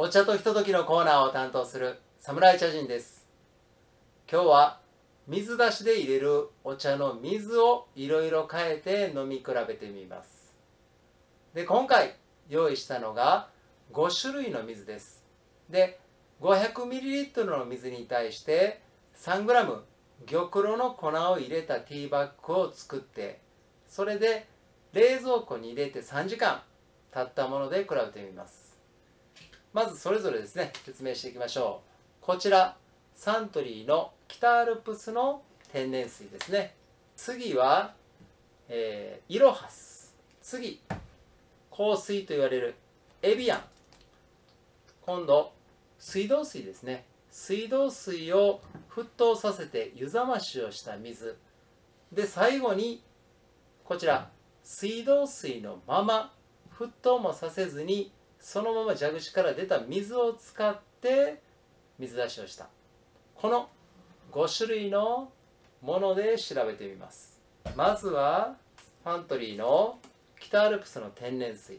お茶とひとときのコーナーを担当する侍茶人です。今日は水出しで入れるお茶の水をいろいろ変えて飲み比べてみます。で、今回用意したのが5種類の水です。で、500ml の水に対して 3g 玉露の粉を入れたティーバッグを作って、それで冷蔵庫に入れて3時間経ったもので比べてみます。まずそれぞれですね、説明していきましょう。こちらサントリーの北アルプスの天然水ですね。次は、イロハス。次、香水と言われるエビアン。今度水道水ですね。水道水を沸騰させて湯冷ましをした水で、最後にこちら水道水のまま沸騰もさせずにそのまま蛇口から出た水を使って水出しをした、この5種類のもので調べてみます。まずはサントリーの北アルプスの天然水。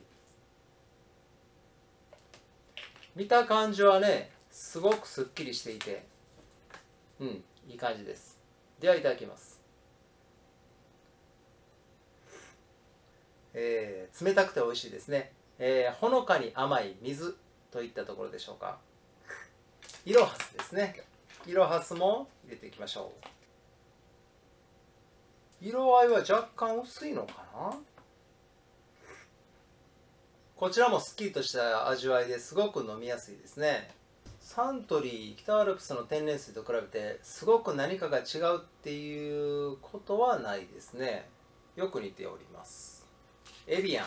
見た感じはね、すごくすっきりしていて、いい感じです。ではいただきます。冷たくて美味しいですね。ほのかに甘い水といったところでしょうか。イロハスですね。イロハスも入れていきましょう。色合いは若干薄いのかな。こちらもすっきりとした味わいですごく飲みやすいですね。サントリー北アルプスの天然水と比べてすごく何かが違うっていうことはないですね。よく似ております。エビ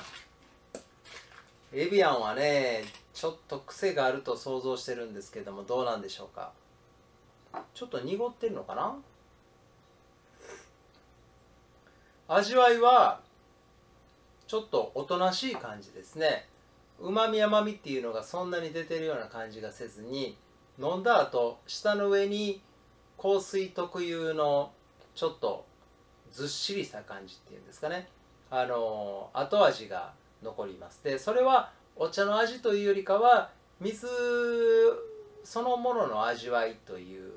アンはね、ちょっと癖があると想像してるんですけども、どうなんでしょうか。ちょっと濁ってるのかな。味わいはちょっとおとなしい感じですね。うまみ甘みっていうのがそんなに出てるような感じがせずに、飲んだ後舌の上に香水特有のちょっとずっしりした感じっていうんですかね、後味が残ります。でそれはお茶の味というよりかは水そのものの味わいという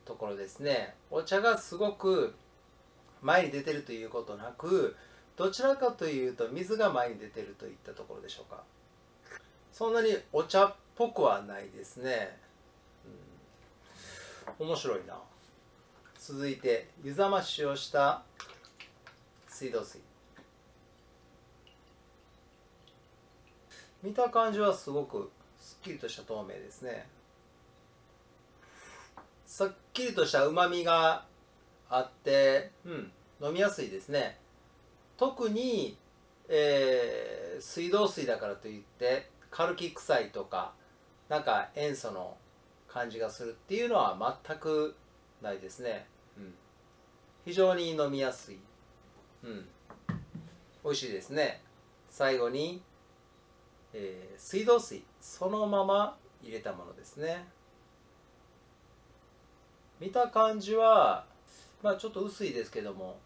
ところですね。お茶がすごく前に出てるということなく、どちらかというと水が前に出てるといったところでしょうか。そんなにお茶っぽくはないですね。面白いな。続いて湯冷ましをした水道水。見た感じはすごくすっきりとした透明ですね。さっきりとしたうまみがあって、飲みやすいですね。特に、水道水だからといってカルキ臭いとかなんか塩素の感じがするっていうのは全くないですね。非常に飲みやすい、美味しいですね。最後に、水道水そのまま入れたものですね。見た感じはちょっと薄いですけども、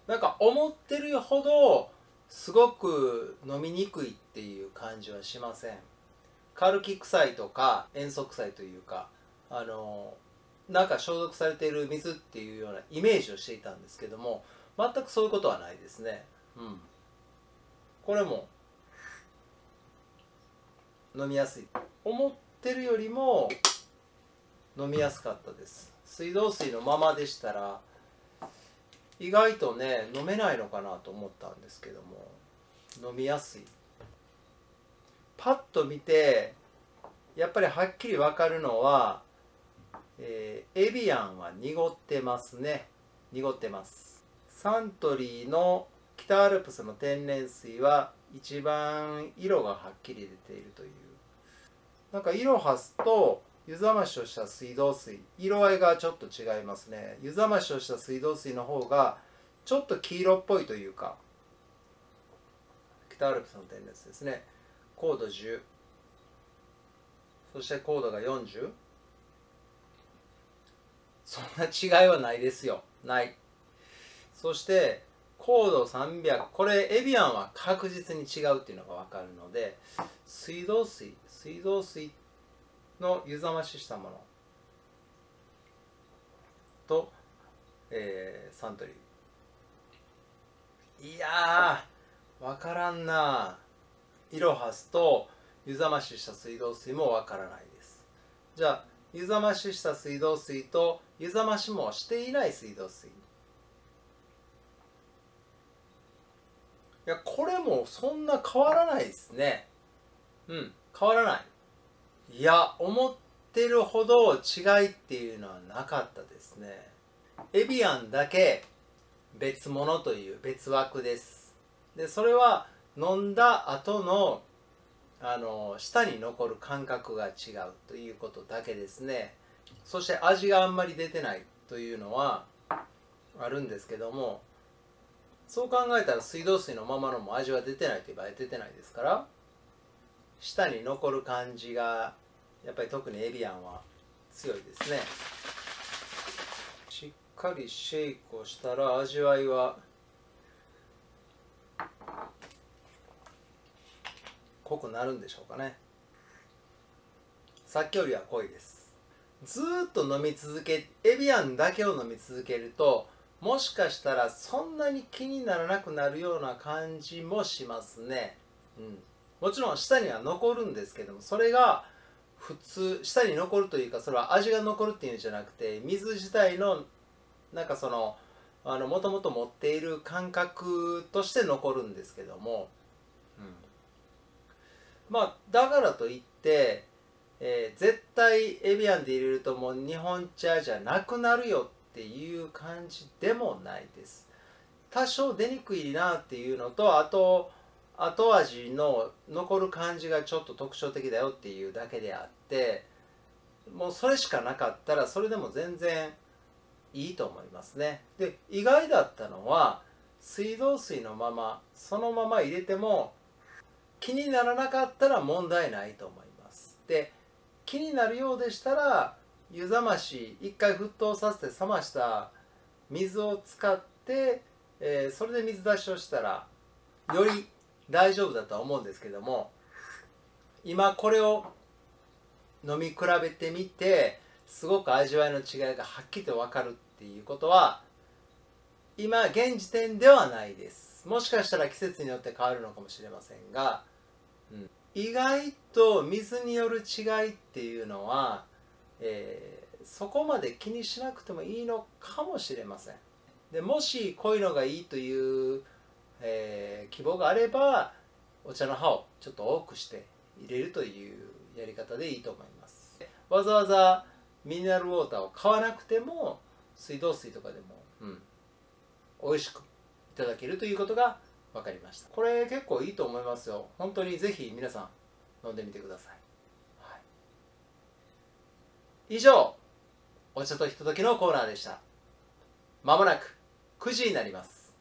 なんか思ってるほどすごく飲みにくいっていう感じはしません。カルキ臭いとか塩素臭いというか、なんか消毒されている水っていうようなイメージをしていたんですけども、全くそういうことはないですね。これも飲みやすい。思ってるよりも飲みやすかったです。水道水のままでしたら意外とね飲めないのかなと思ったんですけども、飲みやすい。パッと見てやっぱりはっきり分かるのは、エビアンは濁ってますね。濁ってます。サントリーの北アルプスの天然水は一番色がはっきり出ているという。なんかイロハスと湯冷ましをした水道水、色合いがちょっと違いますね。湯冷ましをした水道水の方がちょっと黄色っぽいというか、北アルプスの天然水ですね。高度10、そして高度が40。そんな違いはないですよ。ない。そして香高度300、これエビアンは確実に違うっていうのが分かるので、水道水の湯冷まししたものと、サントリー。いやー、分からんな。イロハスと湯冷ましした水道水も分からないです。じゃあ湯冷ましした水道水と湯冷ましもしていない水道水。いや、これもそんな変わらないですね。変わらない。いや、思ってるほど違いっていうのはなかったですね。エビアンだけ別物という別枠です。で、それは飲んだ後の舌に残る感覚が違うということだけですね。そして味があんまり出てないというのはあるんですけども、そう考えたら水道水のままのも味は出てないといえば出てないですから、舌に残る感じがやっぱり特にエビアンは強いですね。しっかりシェイクをしたら味わいは濃くなるんでしょうかね。さっきよりは濃いです。ずーっと飲み続け、エビアンだけを飲み続けると、もしかしたらそんなに気にならなくなるような感じもしますね。もちろん舌には残るんですけども、それが普通、舌に残るというか、それは味が残るっていうんじゃなくて、水自体のなんかそのもともと持っている感覚として残るんですけども、まあだからといって、絶対エビアンで入れるともう日本茶じゃなくなるよっていう感じでもないです。多少出にくいなっていうのと、あと後味の残る感じがちょっと特徴的だよっていうだけであって、もうそれしかなかったらそれでも全然いいと思いますね。で、意外だったのは水道水のままそのまま入れても気にならなかったら問題ないと思います。で、気になるようでしたら湯冷まし一回沸騰させて冷ました水を使って、それで水出しをしたらより大丈夫だとは思うんですけども、今これを飲み比べてみてすごく味わいの違いがはっきりと分かるっていうことは今現時点ではないです。もしかしたら季節によって変わるのかもしれませんが、意外と水による違いっていうのは、そこまで気にしなくてもいいのかもしれません。でもしこういうのがいいという、希望があればお茶の葉をちょっと多くして入れるというやり方でいいと思います。わざわざミネラルウォーターを買わなくても水道水とかでも、美味しくいただけるということが分かりました。これ結構いいと思いますよ。本当にぜひ皆さん飲んでみてください。以上、お茶とひとときのコーナーでした。まもなく9時になります。